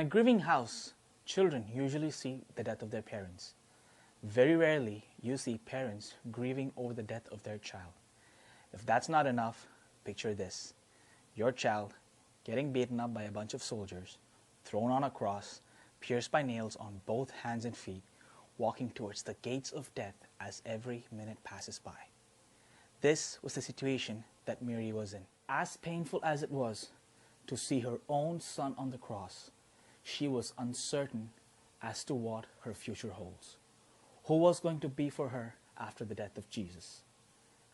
grieving house, children usually see the death of their parents. Very rarely you see parents grieving over the death of their child. If that's not enough, picture this. Your child getting beaten up by a bunch of soldiers, thrown on a cross, pierced by nails on both hands and feet, walking towards the gates of death as every minute passes by. This was the situation that Mary was in. As painful as it was to see her own son on the cross, she was uncertain as to what her future holds. Who was going to be for her after the death of Jesus?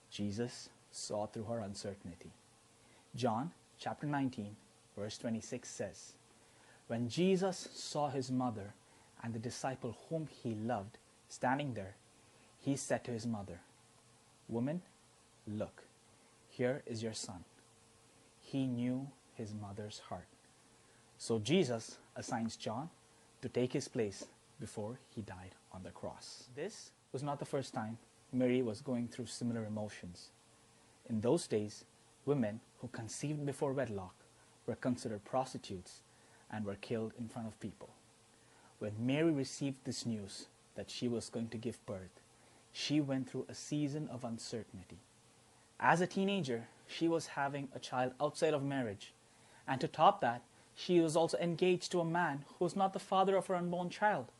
Jesus saw through her uncertainty. John chapter 19 verse 26 says, "When Jesus saw his mother and the disciple whom he loved standing there, he said to his mother, 'Woman, look, here is your son.' He knew his mother's heart." So Jesus assigns John to take his place before he died on the cross. This was not the first time Mary was going through similar emotions. In those days, women who conceived before wedlock were considered prostitutes and were killed in front of people. When Mary received this news that she was going to give birth, she went through a season of uncertainty. As a teenager, she was having a child outside of marriage, and to top that, she was also engaged to a man who was not the father of her unborn child.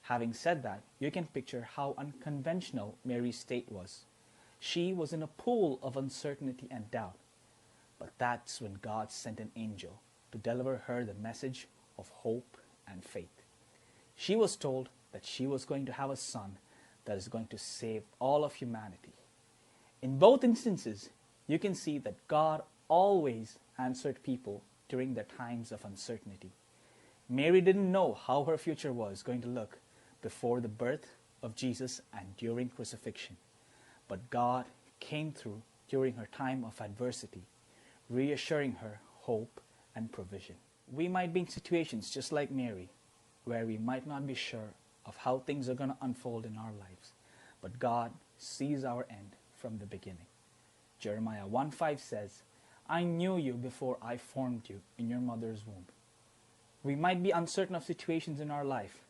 Having said that, you can picture how unconventional Mary's state was. She was in a pool of uncertainty and doubt. But that's when God sent an angel to deliver her the message of hope and faith. She was told that she was going to have a son that is going to save all of humanity. In both instances, you can see that God always answered people during their times of uncertainty. Mary didn't know how her future was going to look before the birth of Jesus and during crucifixion. But God came through during her time of adversity, reassuring her hope and provision. We might be in situations just like Mary, where we might not be sure of how things are going to unfold in our lives, but God sees our end from the beginning. Jeremiah 1:5 says, "I knew you before I formed you in your mother's womb." We might be uncertain of situations in our life,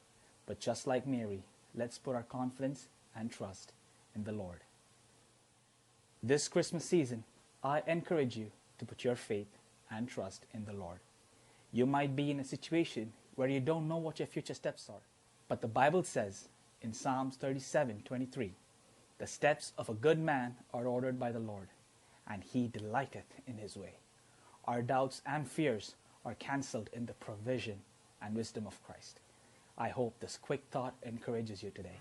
but just like Mary, let's put our confidence and trust in the Lord. This Christmas season, I encourage you to put your faith and trust in the Lord. You might be in a situation where you don't know what your future steps are, but the Bible says in Psalms 37:23, "The steps of a good man are ordered by the Lord, and he delighteth in his way." Our doubts and fears are cancelled in the provision and wisdom of Christ. I hope this quick thought encourages you today.